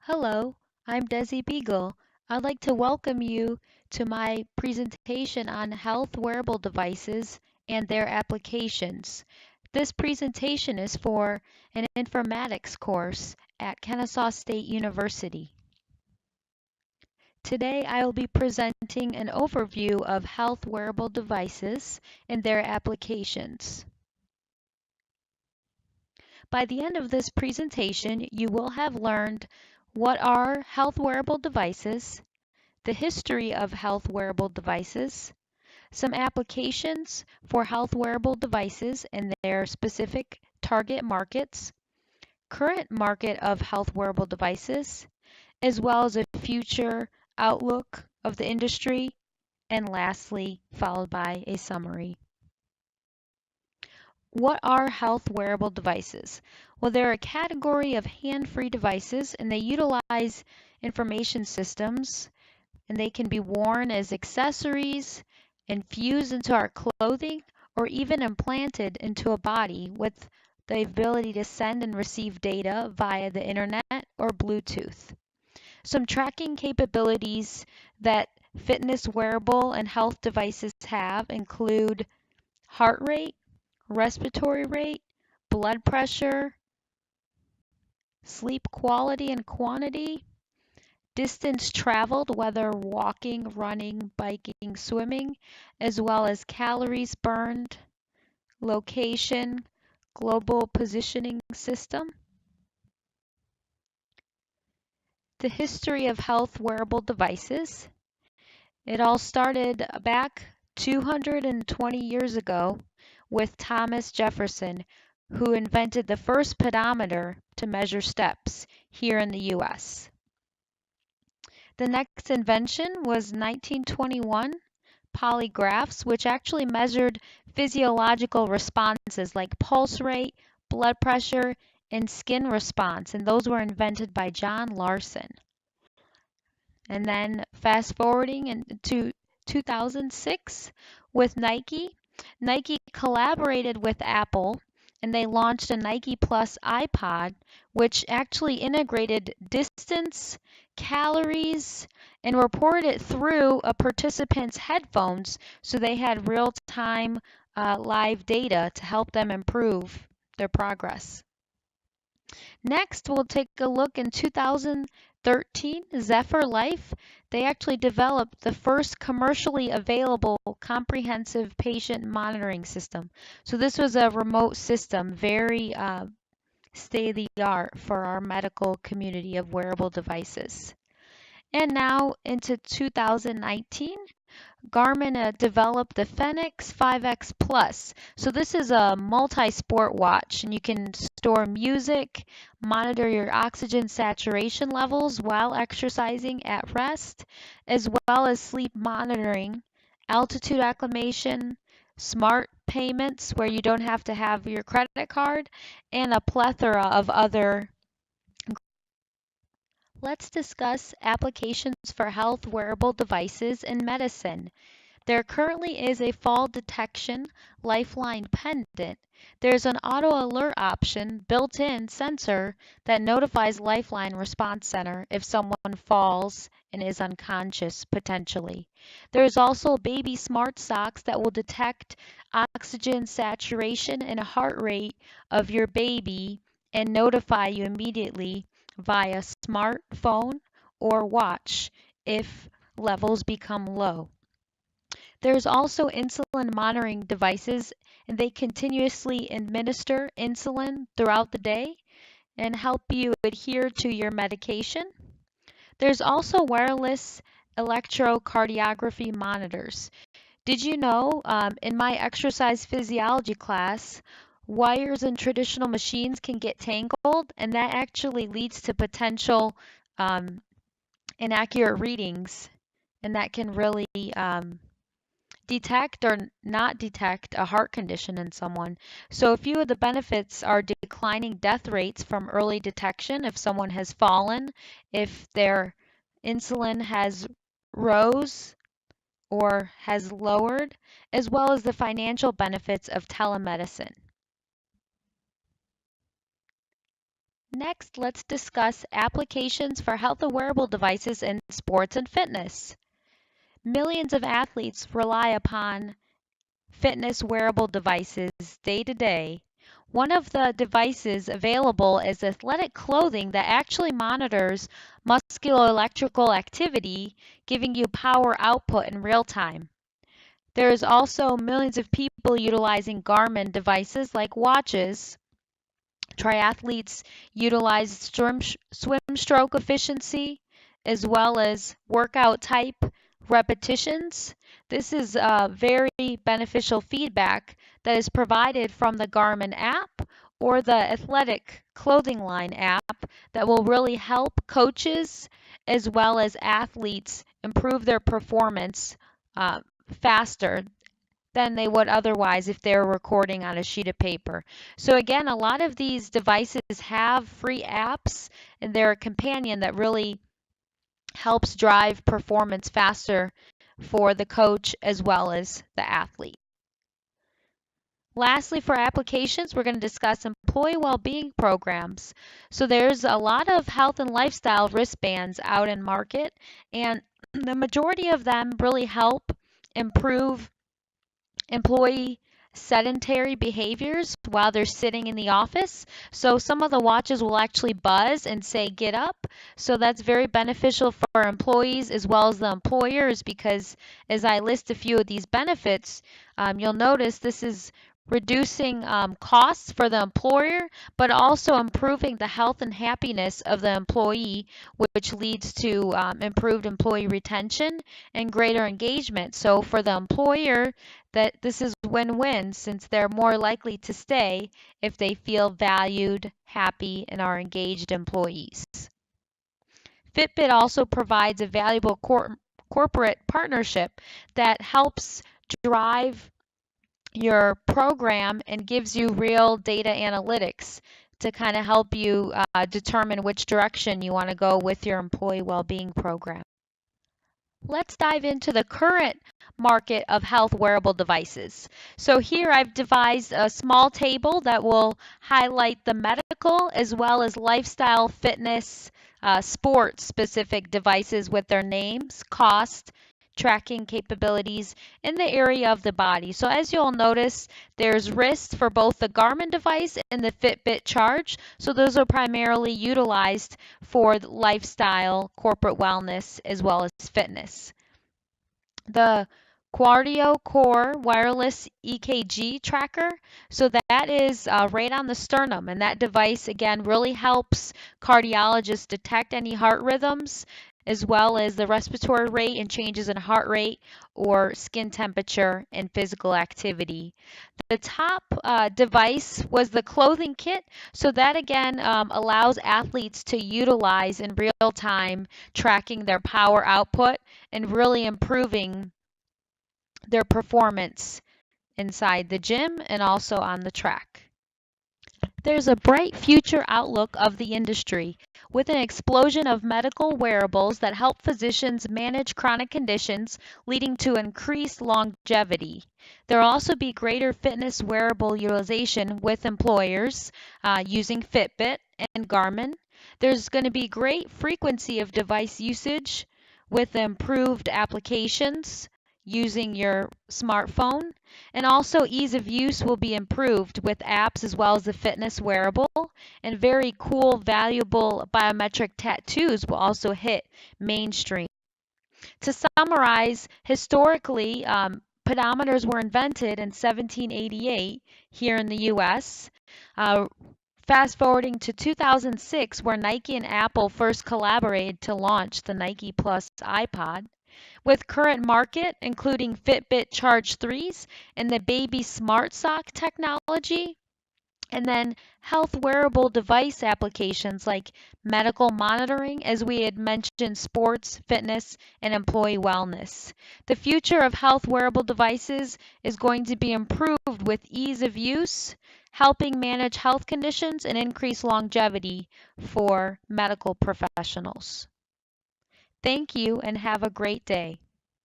Hello, I'm Dessi Beagle. I'd like to welcome you to my presentation on health wearable devices and their applications. This presentation is for an informatics course at Kennesaw State University. Today I will be presenting an overview of health wearable devices and their applications. By the end of this presentation, you will have learned what are health wearable devices, the history of health wearable devices, some applications for health wearable devices and their specific target markets, current market of health wearable devices, as well as a future outlook of the industry, and lastly, followed by a summary. What are health wearable devices? Well, they're a category of hand-free devices and they utilize information systems and they can be worn as accessories, infused into our clothing, or even implanted into a body with the ability to send and receive data via the internet or Bluetooth. Some tracking capabilities that fitness wearable and health devices have include heart rate, respiratory rate, blood pressure, sleep quality and quantity, distance traveled, whether walking, running, biking, swimming, as well as calories burned, location, global positioning system. The history of health wearable devices. It all started back 220 years ago with Thomas Jefferson, who invented the first pedometer to measure steps here in the US. The next invention was 1921, polygraphs, which actually measured physiological responses like pulse rate, blood pressure, and skin response, and those were invented by John Larson. And then fast forwarding into 2006 with Nike. Nike collaborated with Apple and they launched a Nike Plus iPod, which actually integrated distance, calories, and reported it through a participant's headphones so they had real-time live data to help them improve their progress. Next, we'll take a look in 2013, Zephyr Life. They actually developed the first commercially available comprehensive patient monitoring system. So this was a remote system, very state-of-the-art for our medical community of wearable devices. And now into 2019, Garmin developed the Fenix 5X Plus. So this is a multi-sport watch and you can store music, monitor your oxygen saturation levels while exercising at rest, as well as sleep monitoring, altitude acclimation, smart payments where you don't have to have your credit card, and a plethora of other. Let's discuss applications for health wearable devices in medicine. There currently is a fall detection lifeline pendant. There's an auto alert option built-in sensor that notifies Lifeline Response Center if someone falls and is unconscious potentially. There is also baby smart socks that will detect oxygen saturation and heart rate of your baby and notify you immediately via smartphone or watch if levels become low. There's also insulin monitoring devices, and they continuously administer insulin throughout the day and help you adhere to your medication. There's also wireless electrocardiography monitors. Did you know in my exercise physiology class, wires in traditional machines can get tangled, and that actually leads to potential inaccurate readings, and that can really detect or not detect a heart condition in someone. So a few of the benefits are declining death rates from early detection if someone has fallen, if their insulin has rose or has lowered, as well as the financial benefits of telemedicine. Next, let's discuss applications for health and wearable devices in sports and fitness. Millions of athletes rely upon fitness wearable devices day to day. One of the devices available is athletic clothing that actually monitors musculoelectrical activity, giving you power output in real time. There's also millions of people utilizing Garmin devices like watches. Triathletes utilize swim stroke efficiency as well as workout type repetitions. This is very beneficial feedback that is provided from the Garmin app or the athletic clothing line app that will really help coaches as well as athletes improve their performance uh, faster than they would otherwise if they were recording on a sheet of paper. So again, a lot of these devices have free apps and they're a companion that really helps drive performance faster for the coach as well as the athlete. Lastly, for applications, we're going to discuss employee well-being programs. So there's a lot of health and lifestyle wristbands out in market, and the majority of them really help improve employee sedentary behaviors while they're sitting in the office. So some of the watches will actually buzz and say get up. So that's very beneficial for employees as well as the employers, because as I list a few of these benefits, you'll notice this is reducing costs for the employer, but also improving the health and happiness of the employee, which leads to improved employee retention and greater engagement. So for the employer, that this is win-win, since they're more likely to stay if they feel valued, happy, and are engaged employees. Fitbit also provides a valuable corporate partnership that helps drive your program and gives you real data analytics to kind of help you determine which direction you want to go with your employee well-being program. Let's dive into the current market of health wearable devices. So here I've devised a small table that will highlight the medical as well as lifestyle, fitness, sports specific devices with their names, cost, tracking capabilities in the area of the body. So as you'll notice, there's wrist for both the Garmin device and the Fitbit Charge. So those are primarily utilized for lifestyle, corporate wellness, as well as fitness. The Cardio Core wireless EKG tracker. So that is right on the sternum, and that device again really helps cardiologists detect any heart rhythms as well as the respiratory rate and changes in heart rate or skin temperature and physical activity. The top device was the clothing kit. So that again allows athletes to utilize in real time, tracking their power output and really improving their performance inside the gym and also on the track. There's a bright future outlook of the industry with an explosion of medical wearables that help physicians manage chronic conditions, leading to increased longevity. There will also be greater fitness wearable utilization with employers using Fitbit and Garmin. There's going to be great frequency of device usage with improved applications using your smartphone, and also ease of use will be improved with apps as well as the fitness wearable, and very cool, valuable biometric tattoos will also hit mainstream. To summarize, historically, pedometers were invented in 1788 here in the US. Fast forwarding to 2006, where Nike and Apple first collaborated to launch the Nike Plus iPod. With current market, including Fitbit Charge 3s and the Baby Smart Sock technology, and then health wearable device applications like medical monitoring, as we had mentioned, sports, fitness, and employee wellness. The future of health wearable devices is going to be improved with ease of use, helping manage health conditions and increase longevity for medical professionals. Thank you and have a great day.